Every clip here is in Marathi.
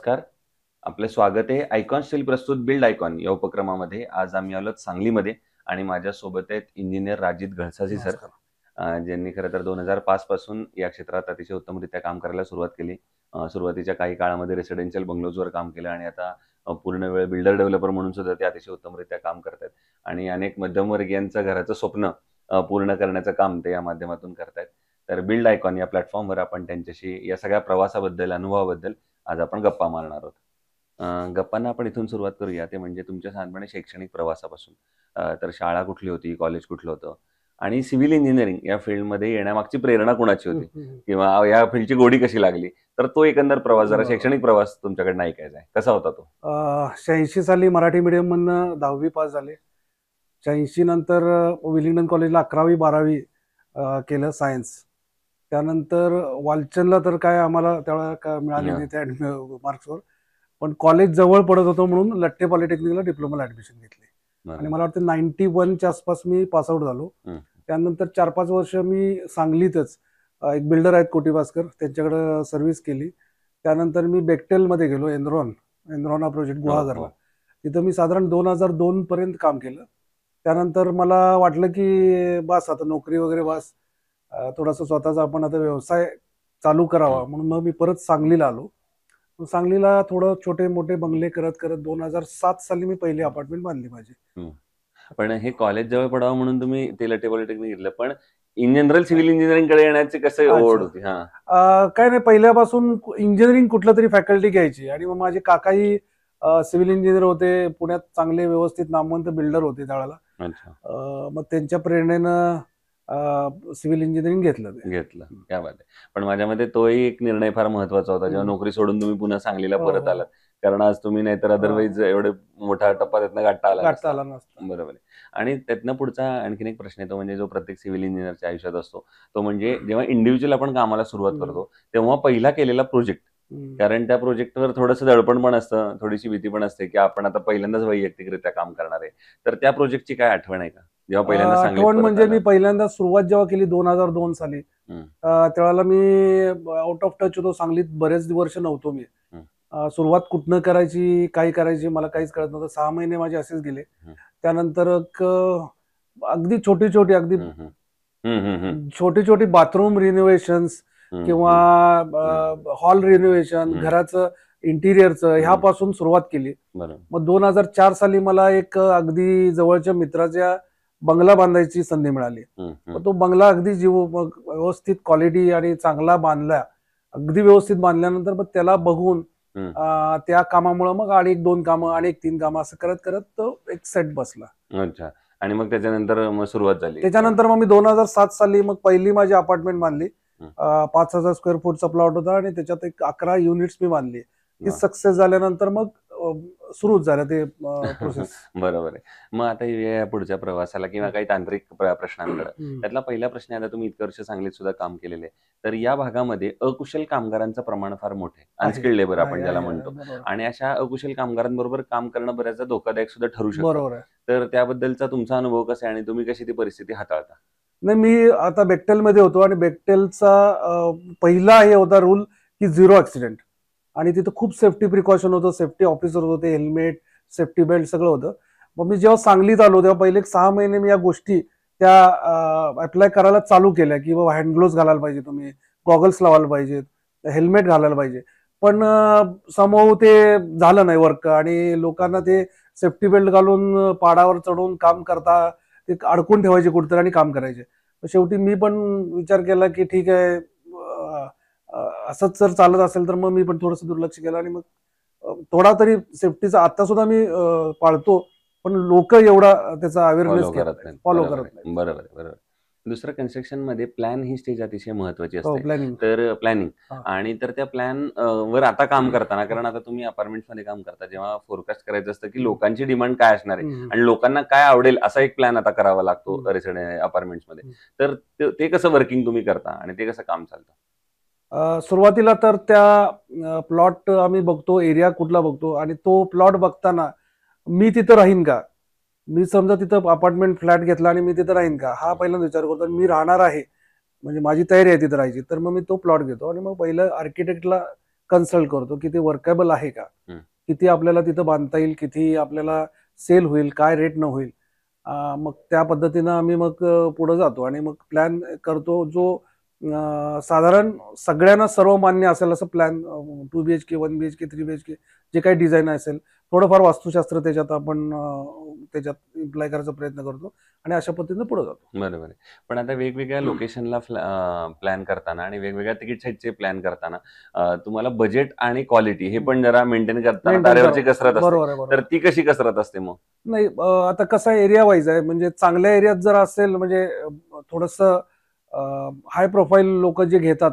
नमस्कार. आपलं स्वागत आहे आयकॉन स्टील प्रस्तुत बिल्ड आयकॉन या उपक्रमामध्ये. आज आम्ही आलो सांगलीमध्ये आणि माझ्यासोबत आहेत इंजिनियर राजित घळसाजी सर, नमस्कार. ज्यांनी खरं तर 2005 पासून या क्षेत्रात अतिशय उत्तमरित्या काम करायला सुरुवात केली. सुरुवातीच्या काही काळामध्ये रेसिडेन्शियल बंगलोजवर काम केलं आणि आता पूर्ण वेळ बिल्डर डेव्हलपर म्हणून सुद्धा ते अतिशय उत्तमरित्या काम करतात आणि अनेक मध्यमवर्गीयांचं घराचं स्वप्न पूर्ण करण्याचं काम ते या माध्यमातून करतायत. तर बिल्ड आयकॉन या प्लॅटफॉर्मवर आपण त्यांच्याशी या सगळ्या प्रवासाबद्दल, अनुभवाबद्दल आज आपण गप्पा मारणार आहोत. गप्पांना आपण इथून सुरुवात करूया. ते म्हणजे तुमच्या साधारणपणे शैक्षणिक प्रवासापासून. तर शाळा कुठली होती? कॉलेज कुठलं होतं? आणि सिव्हिल इंजिनिअरिंग या फील्डमध्ये येण्यामागची प्रेरणा कुणाची होती? किंवा या फील्डची गोडी कशी लागली? तर तो एकंदर प्रवास, जरा बरोबर. शैक्षणिक प्रवास तुमच्याकडनं ऐकायचा आहे. कसा होता तो? 86 साली मराठी मीडियममधनं 10वी पास झाले. 86 नंतर विलिंग्डन कॉलेजला 11वी-12वी केलं सायन्स. त्यानंतर वालचंदला तर काय आम्हाला त्यावेळेला काय मिळाले हां. नाही त्या मार्क्सवर. पण कॉलेज जवळ पडत होतं म्हणून लट्टे पॉलिटेक्निकला डिप्लोमाला ॲडमिशन घेतली आणि बरोबर. मला वाटतं 91च्या आसपास मी पासआउट झालो. हं. त्यानंतर 4-5 वर्ष मी सांगलीतच एक बिल्डर आहेत कोटी भास्कर, त्यांच्याकडं सर्व्हिस केली. त्यानंतर मी बेक्टेलमध्ये गेलो, एनरॉन हा प्रोजेक्ट हो, गुहागरला. हो. तिथं मी साधारण 2002 पर्यंत काम केलं. त्यानंतर मला वाटलं की बास आता नोकरी वगैरे बास. थोडासा स्वतःचा आपण आता व्यवसाय चालू करावा हं. म्हणून मग मी परत सांगलीला आलो. मग सांगलीला थोडं छोटे-मोठे बंगले करत-करत 2007 साली मी पहिली अपार्टमेंट बांधली माझी. हं. पण हे कॉलेज जवळ पडावं म्हणून तुम्ही ते लट्टे पॉलिटेक्निक घेतलं. पण इन जनरल सिव्हिल इंजिनिअरिंगकडे येण्याची कसं ओढ अच्छा. होती? हां. काय नाही पहिल्यापासून इंजिनिअरिंग कुठलं तरी फॅकल्टी घ्यायची आणि मग माझे काकाही सिव्हिल इंजिनियर होते. पुण्यात चांगले व्यवस्थित नामवंत बिल्डर होते त्यावेळेला. अच्छा. मग त्यांच्या प्रेरणेनं सिव्हिल इंजिनिअरिंग घेतलं ते. घेतलं. क्या बात आहे! पण माझ्या मते तोही एक निर्णय फार महत्त्वाचा होता, जेव्हा हं. नोकरी सोडून तुम्ही पुन्हा सांगलीला हो, परत हो. आलात. कारण आज तुम्ही नाहीतर अदरवाईज एवढे मोठा टप्पा त्यातनं गाठता आला गाठता नसता. आला नसता. बरोबर आहे. आणि त्यातनं पुढचा आणखीन एक प्रश्न येतो, म्हणजे जो प्रत्येक सिव्हिल इंजिनिअरच्या आयुष्यात असतो, तो म्हणजे जेव्हा इंडिव्हिज्युअल आपण कामाला सुरुवात हं, करतो, तेव्हा पहिला केलेला प्रोजेक्ट. हं. कारण त्या प्रोजेक्टवर थोडंसं दडपण पण असतं, थोडीशी भीती पण असते, की आपण आता पहिल्यांदाच वैयक्तिकरित्या काम करणार आहे. तर त्या प्रोजेक्टची काय आठवण आहे का? जेव्हा पहिल्यांदा सांगलीत आठवण परत म्हणजे मी आलात? पहिल्यांदा सुरुवात जेव्हा केली 2002 साली, हं, त्यावेळेला मी आउट ऑफ टच होतो. सांगलीत बरेच वर्ष नव्हतो मी. हं, सुरुवात कुठनं करायची, काय करायची मला काहीच कळत नव्हतं. 6 महिने माझे असेच गेले. हं, त्यानंतर अगदी छोटी-छोटी, अगदी हं, हं. हं, हं, हं. छोटी-छोटी बाथरूम रिनोव्हेशन्स हं, किंवा हं, हं, हॉल रिनोव्हेशन, हं, घराचं इंटिरियरचं हं. ह्यापासून सुरुवात केली. बरोबर. मग 2004 साली मला एक अगदी जवळच्या मित्राच्या बंगला बांधायची संधी मिळाली. हं, हं, मग तो बंगला अगदी मग व्यवस्थित क्वालिटी आणि चांगला बांधला. अगदी व्यवस्थित बांधल्यानंतर मग त्याला बघून हं. त्या कामामुळं मग आणि 1-2 कामं आणि 1-3 कामं असं करत-करत तो एक सेट बसला. अच्छा. आणि मग त्याच्यानंतर मग सुरुवात झाली. त्याच्यानंतर मग मी 2007 साली मग पहिली माझी अपार्टमेंट बांधली. हं. 5,000 स्क्वेअर फूटचा प्लॉट होता आणि त्याच्यात एक 11 युनिट्स मी बांधली. ती वाह! सक्सेस झाल्यानंतर मग सुरूच झालं ते प्रोसेस. बरोबर आहे. मग आता या पुढच्या प्रवासाला किंवा काही तांत्रिक प्रश्नांकडं. हं. त्यातला पहिला प्रश्न आहे, आता तुम्ही इतकं वर्ष सांगलीत सुद्धा काम केलेलं आहे. तर या भागामध्ये अकुशल कामगारांचं प्रमाण फार मोठं आहे. आहे, अनस्किल्ड लेबर आपण ज्याला आहे. म्हणतो. बरोबर. आणि अशा अकुशल कामगारांबरोबर काम करणं बऱ्याचदा धोकादायक सुद्धा ठरू शकतं. बरोबर आहे. तर त्याबद्दलचा तुमचा अनुभव कसा आहे आणि तुम्ही कशी ती परिस्थिती हाताळता? नाही मी आता बेक्टेलमध्ये होतो आणि बेक्टेलचा पहिला हे होता रूल की 0 ॲक्सिडेंट आणि तिथं खूप सेफ्टी प्रिकॉशन होतं. सेफ्टी ऑफिसर होते, हेल्मेट, सेफ्टी बेल्ट सगळं होतं. मग मी जेव्हा सांगलीत आलो तेव्हा पहिले 6 महिने मी या गोष्टी त्या अप्लाय करायला चालू केल्या, की बाबा हँड ग्लोव्हज घालायला पाहिजे तुम्ही, गॉगल्स लावायला पाहिजेत, हेल्मेट घालायला पाहिजे. पण समहाऊ ते झालं नाही वर्क आणि लोकांना ते सेफ्टी बेल्ट घालून पाडावर चढून काम करता ते अडकून ठेवायचे कुठेतरी आणि काम करायचे. शेवटी मी पण विचार केला, की ठीक आहे असंच जर चालत असेल तर मग मी पण थोडंसं दुर्लक्ष केलं आणि मग थोडा तरी सेफ्टीचा आता सुद्धा मी पाळतो. पण लोकं एवढा त्याचा अवेअरनेस फॉलो घेत करत नाहीत, नाहीत. फॉलो बरोबर करत नाहीत. आहे. बरोबर आहे. बरोबर आहे. दुसरं कन्स्ट्रक्शनमध्ये प्लॅन ही स्टेज अतिशय महत्त्वाची हो, असते. प्लॅनिंग. तर प्लॅनिंग हां. आणि तर त्या प्लॅन वर आता काम करताना, कारण आता तुम्ही अपार्टमेंट्समध्ये काम करता, जेव्हा फोरकास्ट करायचं असतं, की हं, लोकांची डिमांड काय असणार आहे हं, आणि लोकांना काय आवडेल असा एक प्लॅन आता करावा लागतो हं, अपार्टमेंट्समध्ये. हं. तर ते कसं वर्किंग तुम्ही करता आणि ते कसं काम चालतं? सुरुवातीला तर त्या प्लॉट आम्ही बघतो, एरिया कुठला बघतो आणि तो प्लॉट बघताना मी तिथं राहीन का? मी समजा तिथं अपार्टमेंट फ्लॅट घेतला आणि मी तिथं राहीन का? हा पहिल्यांदा विचार करतो आणि मी राहणार आहे, म्हणजे माझी तयारी आहे तिथं राहायची, तर मग मी तो प्लॉट घेतो आणि मग पहिलं आर्किटेक्टला कन्सल्ट करतो की ते वर्केबल आहे का, हं. किती आपल्याला तिथं बांधता येईल, किती आपल्याला सेल होईल, काय रेट न होईल. मग त्या पद्धतीनं आम्ही मग पुढे जातो आणि मग प्लॅन करतो जो साधारण सगळ्यांना सर्वमान्य असेल असं प्लॅन. 2 BHK, 1 BHK, 3 BHK जे काही डिझाईन असेल, थोडंफार वास्तुशास्त्र त्याच्यात आपण त्याच्यात इम्प्लाय करायचा प्रयत्न करतो आणि अशा पद्धतीनं पुढे जातो. बरोबर आहे. पण आता वेगवेगळ्या लोकेशनला प्लॅन करताना आणि वेगवेगळ्या तिकीट साईटचे प्लॅन करताना तुम्हाला बजेट आणि क्वालिटी हे पण जरा मेंटेन करताना मेंटेन तारेवरची करा. कसरत असते. बरोबर आहे, बरोबर तर आहे. ती कशी कसरत असते मग? नाही, आता कसं आहे, एरिया वाईज आहे. म्हणजे चांगल्या एरियात जर असेल म्हणजे थोडंसं हाय प्रोफाईल लोक जे घेतात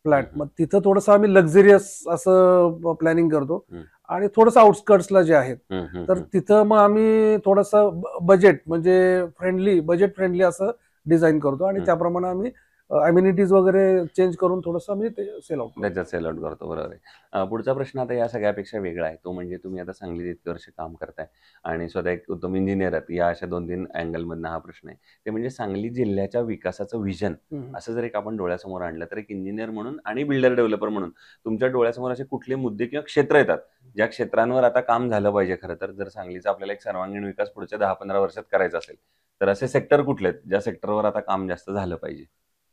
फ्लॅट, हं, मग तिथं थोडंसं आम्ही लक्झरियस असं प्लॅनिंग करतो. हं. आणि थोडंसं आउटस्कर्ट्सला जे आहेत, हं, हं, तर हं. तिथं मग आम्ही थोडंसं बजेट म्हणजे बजेट फ्रेंडली असं डिझाईन करतो आणि हं. त्याप्रमाणे आम्ही अम्युनिटीज वगैरे चेंज करून थोडंसं आम्ही ते सेल आउट करतो. त्याच्यात सेल आउट करतो. बरोबर आहे. पुढचा प्रश्न आता या सगळ्यापेक्षा वेगळा आहे. तो म्हणजे तुम्ही आता सांगलीत इतकी वर्ष काम करताय आणि स्वतः एक उत्तम इंजिनिअर आहात. या अशा 2-3 अँगलमधनं हा प्रश्न आहे. ते म्हणजे सांगली जिल्ह्याच्या विकासाचं व्हिजन हम्म. असं जर एक आपण डोळ्यासमोर आणलं, तर एक इंजिनिअर म्हणून आणि बिल्डर डेव्हलपर म्हणून तुमच्या डोळ्यासमोर असे कुठले मुद्दे किंवा क्षेत्र येतात, ज्या क्षेत्रांवर आता काम झालं पाहिजे खरं तर? जर सांगलीचा आपल्याला एक सर्वांगीण विकास पुढच्या 10-15 वर्षात करायचा असेल, तर असे सेक्टर कुठले आहेत, ज्या सेक्टरवर आता काम जास्त झालं पाहिजे?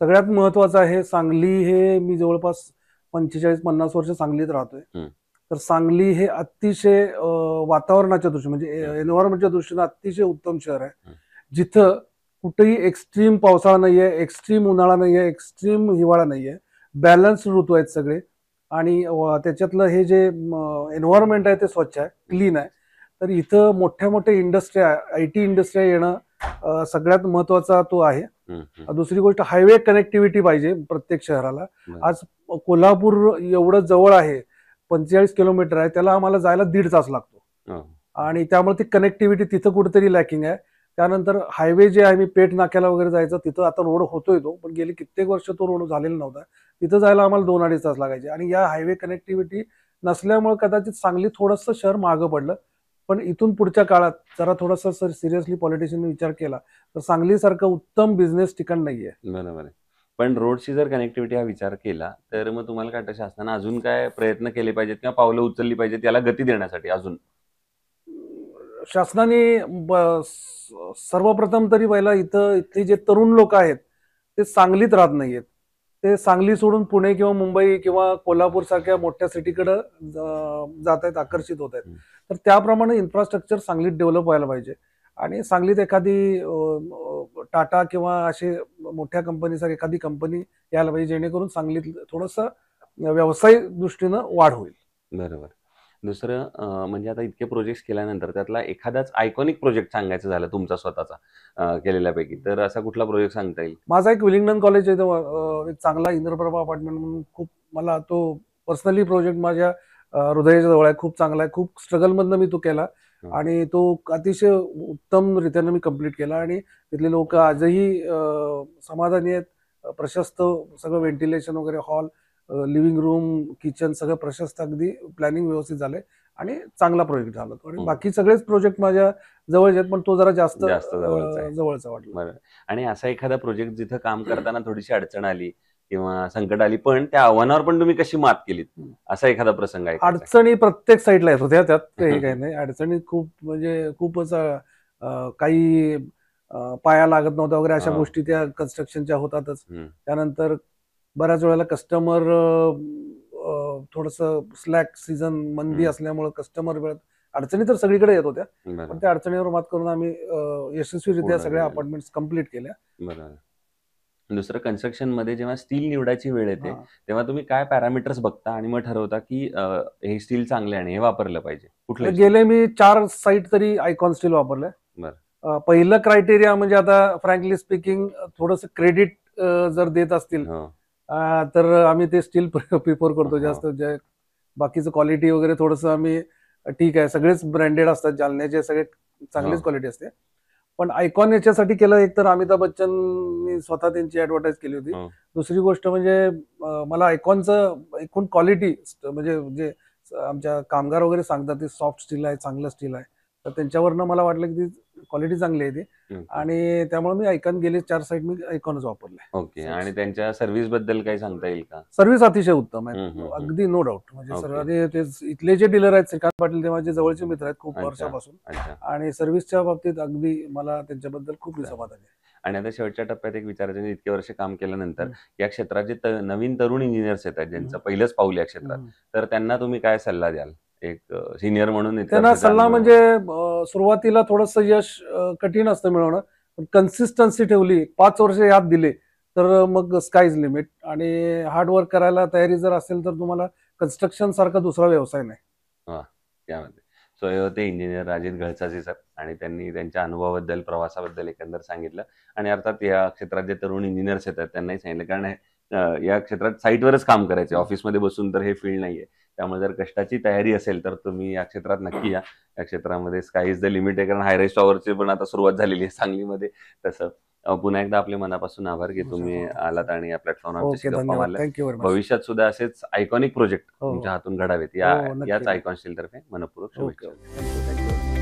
सगळ्यात महत्वाचं आहे सांगली. हे मी जवळपास 45-50 वर्ष सांगलीत राहतोय. हं, तर सांगली हे अतिशय वातावरणाच्या दृष्टीने म्हणजे हं, एन्व्हायरमेंटच्या दृष्टीने अतिशय उत्तम शहर आहे. हं, जिथं कुठेही एक्स्ट्रीम पावसाळा नाहीये, एक्स्ट्रीम उन्हाळा नाहीये, एक्स्ट्रीम हिवाळा नाहीये. बॅलन्स ऋतू आहेत सगळे. आणि त्याच्यातलं हे जे एन्व्हायरमेंट आहे ते स्वच्छ आहे, हं, क्लीन आहे. तर इथं मोठ्या मोठ्या इंडस्ट्र्या, IT इंडस्ट्र्या येणं सगळ्यात महत्वाचा तो आहे. हं, हं. दुसरी गोष्ट, हायवे कनेक्टिव्हिटी पाहिजे प्रत्येक शहराला. बरं. आज कोल्हापूर एवढं जवळ आहे, 45 किलोमीटर आहे, त्याला आम्हाला जायला 1.5 तास लागतो. हो. आणि त्यामुळे ती कनेक्टिव्हिटी तिथं कुठेतरी लॅकिंग आहे. त्यानंतर हायवे जे आहे, मी पेठ नाक्याला वगैरे जायचं, तिथं आता रोड होतोय तो, पण गेली कित्येक वर्ष तो रोड झालेला नव्हता. तिथं जायला आम्हाला 2-2.5 तास लागायचे आणि या हायवे कनेक्टिव्हिटी नसल्यामुळे कदाचित सांगली थोडंसं शहर मागं पडलं. पण इथून पुढच्या काळात जरा थोडासा सिरियसली पॉलिटिशियनने विचार केला तर सांगलीसारखं उत्तम बिझनेस ठिकाण नाहीये. बरोबर आहे. पण रोडची जर कनेक्टिव्हिटी हा विचार केला, तर मग तुम्हाला काय वाटतं शासनानं अजून काय प्रयत्न केले पाहिजेत किंवा पावलं उचलली पाहिजेत याला गती देण्यासाठी अजून? शासनाने सर्वप्रथम तरी पहिला इथली जे तरुण लोक आहेत ते सांगलीत राहत नाहीयेत. ते सांगली सोडून पुणे किंवा मुंबई किंवा कोल्हापूर सारख्या मोठ्या सिटीकडे जात आहेत, आकर्षित होत आहेत. हं. तर त्याप्रमाणे इन्फ्रास्ट्रक्चर सांगलीत डेव्हलप व्हायला पाहिजे आणि सांगलीत एखादी टाटा किंवा असे मोठ्या कंपनीसारखी एखादी कंपनी यायला पाहिजे, जेणेकरून सांगलीत थोडंसं व्यवसाय दृष्टीनं वाढ होईल. बरोबर. दुसरं म्हणजे आता इतके प्रोजेक्ट्स केल्यानंतर त्यातला एखादाच आयकॉनिक प्रोजेक्ट सांगायचं झालं तुमचा स्वतःचा केलेल्यापैकी, तर असा कुठला प्रोजेक्ट सांगता येईल? माझा एक विलिंग्डन कॉलेज आहे, एक चांगला इंद्रप्रभा अपार्टमेंट म्हणून, खूप मला तो पर्सनली प्रोजेक्ट माझ्या हृदयाच्या जवळ आहे. खूप चांगला आहे. खूप स्ट्रगलमधनं मी तो केला हं. आणि तो अतिशय उत्तम रीतीने मी कंप्लीट केला आणि तिथले लोक आजही समाधानी आहेत. प्रशस्त सगळं व्हेंटिलेशन वगैरे, हॉल, लिव्हिंग रूम, किचन सगळं प्रशस्त, अगदी प्लॅनिंग व्यवस्थित झालंय आणि चांगला प्रोजेक्ट झाला तो. आणि हं. बाकी सगळेच प्रोजेक्ट माझ्या जवळचे आहेत, पण तो जरा जास्त जास्त जवळचा आहे. जवळचा वाटला. बरं. आणि असा एखादा प्रोजेक्ट जिथं काम करताना थोडीशी अडचण आली किंवा संकट आली, पण त्या आव्हानावर पण तुम्ही कशी मात केलीत? असा एखादा प्रसंग आहे का? अडचणी प्रत्येक साईडला येत होत्या, त्यात काही काही नाही. अडचणी खूप म्हणजे खूपच काही पाया लागत नव्हत्या वगैरे अशा हो. गोष्टी त्या कन्स्ट्रक्शनच्या होतातच. हं. त्यानंतर बऱ्याच वेळेला कस्टमर थोडंसं स्लॅक सीझन, मंदी हं. असल्यामुळे कस्टमर वेळेत अडचणी तर सगळीकडे येत होत्या. पण बरोबर. त्या अडचणीवर मात करून आम्ही यशस्वीरित्या पूर्ण सगळ्या केलेलं. अपार्टमेंट्स कंप्लीट केल्या. बरोबर. दुसरं कन्स्ट्रक्शनमध्ये जेव्हा स्टील निवडायची वेळ येते, हां. तेव्हा तुम्ही काय पॅरामीटर्स बघता आणि मग ठरवता, की हे स्टील चांगले आणि हे वापरलं पाहिजे? आता कुठलं स्टील? गेले मी 4 साईट तरी आयकॉन स्टील वापरलंय. बरं. पहिलं क्रायटेरिया म्हणजे आता फ्रँकली स्पीकिंग थोडंसं क्रेडिट जर देत असतील हो. तर आम्ही ते स्टील प्रिफर करतो हो. जास्त. जे बाकीचं क्वालिटी वगैरे थोडंसं आम्ही ठीक आहे, सगळेच ब्रँडेड असतात, जालन्याचे सगळे चांगलीच हो. क्वालिटी असते. पण आयकॉन याच्यासाठी केलं, एक तर अमिताभ बच्चननी स्वतः त्यांची ऍडव्हर्टाईज केली होती. हो. दुसरी गोष्ट म्हणजे मला आयकॉनचं एकूण क्वालिटी म्हणजे जे आमच्या कामगार वगैरे सांगतात ते सॉफ्ट स्टील आहे, चांगलं स्टील आहे. तर त्यांच्यावरनं मला वाटलं की ती क्वालिटी चांगली आहे ती, ओके. आणि त्यामुळे मी आयकॉन गेले 4 साईट मी आयकॉनच वापरले. ओके. आणि त्यांच्या सर्व्हिस बद्दल काही सांगता येईल का? सर्व्हिस अतिशय उत्तम हम्म, आहे, हम्म, अगदी नो डाऊट. म्हणजे ओके. सर्वांनी ते इथले जे डीलर आहेत श्रीकांत पाटील ते माझे जवळचे मित्र आहेत खूप अच्छा. वर्षापासून, अच्छा. आणि सर्व्हिसच्या बाबतीत अगदी मला त्यांच्याबद्दल खूप समाधान आहे. आणि आता शेवटच्या टप्प्यात एक विचारायचं म्हणजे इतके वर्ष काम केल्यानंतर हम्म. या क्षेत्रात जे नवीन तरुण इंजिनियर्स येतात ज्यांचं हम्म. पहिलंच पाऊल या क्षेत्रात, हम्म. तर त्यांना तुम्ही काय सल्ला द्याल? एक सिनियर म्हणून इतक्या त्यांना वर्षाचा सल्ला अनुभव. म्हणजे सुरुवातीला थोडंसं यश कठीण असतं मिळवणं, पण कन्सिस्टन्सी ठेवली, 5 वर्ष याद दिले, तर मग स्काय इज लिमिट. आणि हार्डवर्क करायला तयारी जर असेल तर तुम्हाला कन्स्ट्रक्शन सारखा दुसरा व्यवसाय नाही. वा, त्यामध्ये सो हे होते इंजिनियर राजेश गळचाचे सर, आणि त्यांनी त्यांच्या अनुभवाबद्दल, प्रवासाबद्दल एकंदर सांगितलं. आणि अर्थात या क्षेत्रात जे तरुण इंजिनियर्स येतात त्यांनाही सांगितलं, कारण या क्षेत्रात साईटवरच काम करायचे, ऑफिसमध्ये बसून तर हे फील्ड नाहीये. त्यामुळे जर कष्टाची तयारी असेल तर तुम्ही या क्षेत्रात नक्की या. या क्षेत्रामध्ये स्काय इज द लिमिट आहे, कारण हायराईज टॉवरची पण आता सुरुवात झालेली आहे सांगलीमध्ये. तसं पुन्हा एकदा आपले मनापासून आभार की तुम्ही आलात आणि या प्लॅटफॉर्मवर आमच्याशी ओके, गप्पा धन्यवाद. मारल्या. Thank you very much. भविष्यात सुद्धा असेच आयकॉनिक प्रोजेक्ट हो, हो. तुमच्या हातून घडावेत हो, नक्की. याच आयकॉन स्टील तर्फे मनपूर्वक ओके, शुभेच्छा. ओके. थँक्यू.